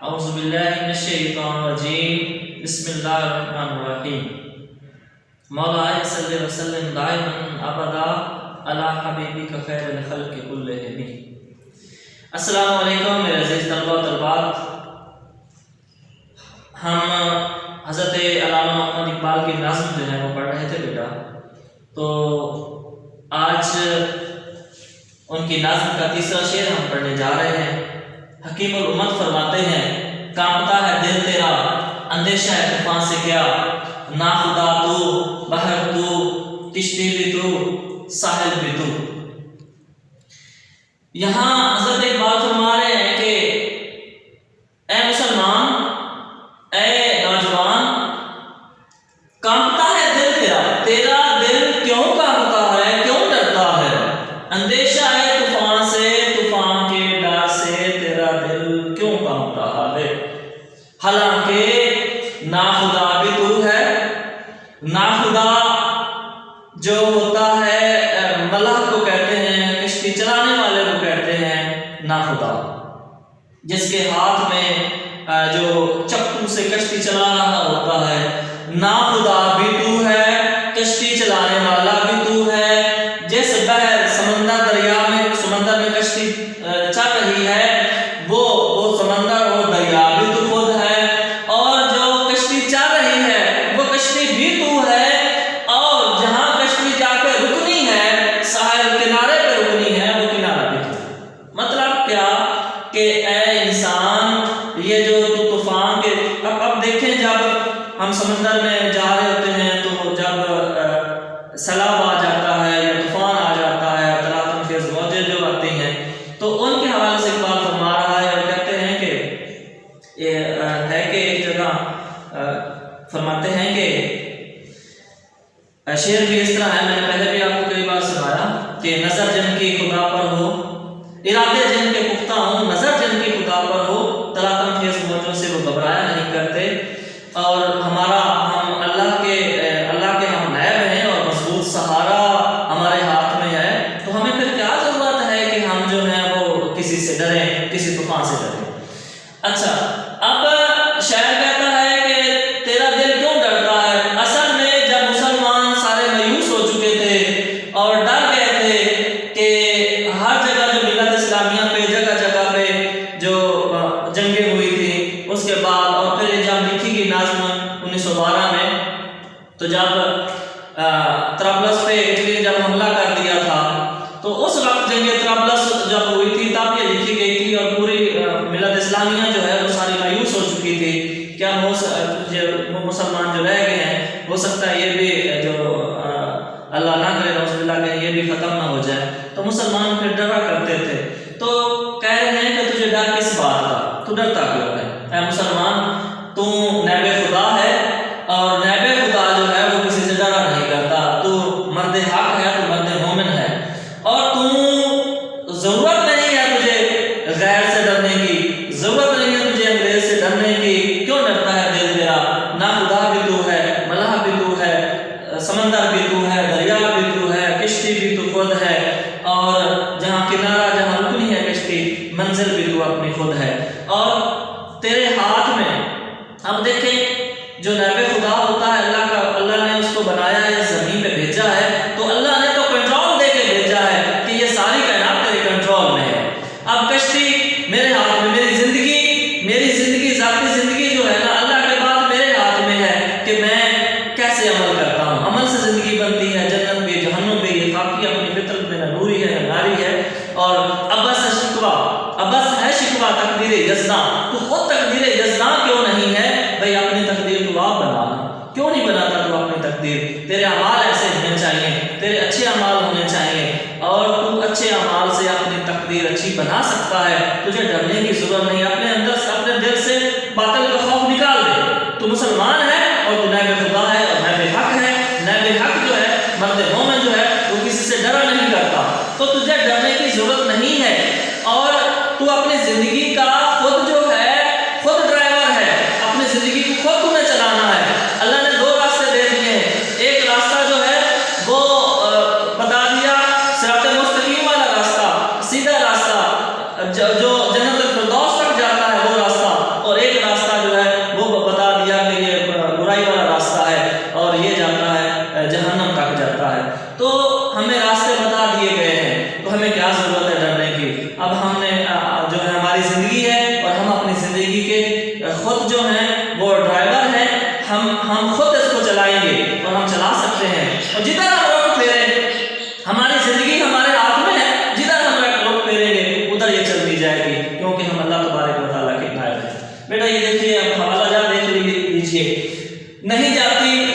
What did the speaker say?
اعوذ باللہ من الشیطان الرجیم بسم اللہ الرحمن الرحیم مولا صلی اللہ وسلم دائما ابدا علی حبیبک خیر الخلق کلہم۔ السلام علیکم میرے عزیز طلبہ و طالبات، ہم حضرت علامہ محمد اقبال کی نظم جو ہے وہ پڑھ رہے تھے بیٹا، تو آج ان کی نظم کا تیسرا شعر ہم پڑھنے جا رہے ہیں۔ حکیم الامت فرماتے ہیں، کانپتا ہے دل تیرا اندیشہ ہے طوفان سے کیا، ناخدا تو بحر تو کشتی بھی تو ساحل بھی تو۔ یہاں حضرت اقبال فرما رہے ہیں کہ اے مسلمان، اے نوجوان، کانپتا ہے دل تیرا، تیرا دل کیوں کانپتا ہے، کیوں ڈرتا ہے؟ اندیشہ ہے طوفان سے، طوفان کے ڈر سے تیرا دل کیوں کانپ رہا ہے؟ حالانکہ ناخدا بھی تو ہے، ناخدا جو ہوتا ہے ملح کو کہتے ہیں، کشتی چلانے والے کو کہتے ہیں ناخدا، جس کے ہاتھ میں جو چپو سے کشتی چلا رہا ہوتا ہے۔ ناخدا بھی تو ہے، کشتی چلانے والا بھی تو ہے، جس بحر سمندر دریا میں سمندر میں کشتی چل رہی ہے وہ سمندر وہ دریا بھی تو خود ہے، اور جو کشتی چل رہی ہے وہ کشتی بھی تو ہے، اور جہاں کشتی جا کے رکنی ہے ساحل کنارے پہ رکنی ہے وہ کنارہ بھی تو۔ مطلب کیا کہ اے انسان، یہ جو طوفان کے اب دیکھیں، جب ہم سمندر میں جا رہے ہوتے ہیں تو جب سیلاب آ جاتا ہے یا طوفان آ جاتا ہے، تلاطم خیز موجیں جو آتی ہیں، تو ان کے حوالے سے اقبال فرما رہا ہے اور کہتے ہیں کہ یہ ہے کہ ایک جگہ فرماتے ہیں کہ شعر بھی اس طرح ہے، میں نے پہلے بھی آپ کو کئی بار سنایا کہ نظر جن کی خدا پر ہو، ارادے جن کے پختہ ہوں، نظر جن کی خدا پر ہو، تلاطم خیز موجوں سے وہ گھبرایا نہیں کرتے، اور ہم اللہ کے ہم نیب ہیں اور مضبوط سہارا ہمارے ہاتھ میں ہے، تو ہمیں پھر کیا ضرورت ہے کہ ہم جو ہے وہ کسی سے ڈریں، کسی طوفان سے ڈریں۔ اچھا، اب شاعر کہتا ہے کہ تیرا دل کیوں ڈرتا ہے؟ اصل میں جب مسلمان سارے مایوس ہو چکے تھے اور ڈر گئے تھے کہ ہر جگہ جو ملت اسلامیہ پہ جگہ جگہ پہ جو جنگیں ہوئی تھی، اس کے بعد اور پھر جب لکھی گئی نظم 1912 میں، تو جب طرابلس پہ اٹلی نے جب حملہ کر دیا تھا، تو اس وقت جنگ طرابلس جب ہوئی تھی تب یہ لکھی گئی تھی، اور پوری ملت اسلامیہ جو ہے وہ ساری مایوس ہو چکی تھی کہ مسلمان جو رہ گئے ہیں ہو سکتا ہے یہ بھی جو اللہ نہ کرے نعوذ باللہ کہ یہ بھی ختم نہ ہو جائے، تو مسلمان پھر ڈرا کرتے تھے۔ تو کہہ رہے ہیں کہ تجھے ڈر کس بات کا، تو ڈرتا کیوں ہے؟ اے مسلمان، تو نیب خدا ہے، اور نیب خدا جو ہے وہ کسی سے ڈرا نہیں کرتا، تو مرد حق ہے، تو مرد مومن ہے، اور تو ضرورت نہیں ہے تجھے غیر سے ڈرنے کی، ضرورت نہیں ہے تجھے انگریز سے ڈرنے کی۔ کیوں ڈرتا ہے دل تیرا؟ ناخدا بھی تو ہے، ملح بھی تو ہے، سمندر بھی تو ہے، دریا بھی تو ہے، کشتی بھی تو خود ہے، اور جہاں کنارہ جہاں رکنی ہے کشتی، منزل بھی تو اپنی خود ہے، اور تیرے ہاتھ میں۔ اب دیکھیں، جو نیب خدا ہوتا ہے اللہ نے اس کو بنایا ہے، زمین پہ بھیجا ہے، تو اللہ نے تو کنٹرول دے کے بھیجا ہے کہ یہ ساری کائنات تیرے کنٹرول میں ہے۔ اب کشتی میرے ہاتھ میں، میری زندگی ذاتی زندگی جو ہے نا، اللہ کے بعد میرے ہاتھ میں ہے کہ میں کیسے عمل کرتا ہوں۔ عمل سے زندگی بنتی ہے، جنت بھی جہنم بھی، یہ خاکی اپنی فطرت میں نہ نوری ہے نہ ناری ہے، اور ابس ہے شکوہ تقدیر یزداں، تو خود تقدیر یزداں کیوں نہیں ہے؟ بھئی اپنی تقدیر تو آپ بنانا، کیوں نہیں بناتا تو اپنی تقدیر؟ تیرے اعمال ایسے ہونے چاہیے، تیرے اچھے اعمال ہونے چاہیے، اور تو اچھے اعمال سے اپنی تقدیر اچھی بنا سکتا ہے، تجھے ڈرنے کی ضرورت نہیں۔ اپنے اندر سے اپنے دل سے باطل کا خوف نکال دے، تو مسلمان ہے اور تو نیب خدا ہے اور نیب حق ہے۔ نیب حق جو ہے، مرد مومن جو ہے، وہ کسی سے ڈرا نہیں کرتا، تو تجھے ڈرنے کی ضرورت نہیں ہے، اور تو اپنی زندگی کا خود جو ہے خود ڈرائیور ہے، اپنی زندگی کو خود تمہیں چلانا ہے۔ اللہ نے دو راستے دے دیے ہیں، ایک راستہ جو ہے وہ بتا دیا صراط مستقیم والا راستہ، سیدھا راستہ جو جنت الفردوس تک جاتا ہے وہ راستہ، اور ہماری زندگی ہے اور ہم اپنی زندگی کے خود جو ہیں وہ ڈرائیور ہیں، ہم خود اس کو چلائیں گے اور ہم چلا سکتے ہیں، اور جدھر ہم رخ پھیریں ہماری زندگی ہمارے ہاتھ میں ہے، جدھر ہم رخ پھیریں گے ادھر یہ چلتی جائے گی، کیونکہ ہم اللہ تبارک و تعالیٰ کے نائب ہیں۔ بیٹا یہ دیکھیے اب حوالہ جات دیکھ لیجیے، نہیں جاتی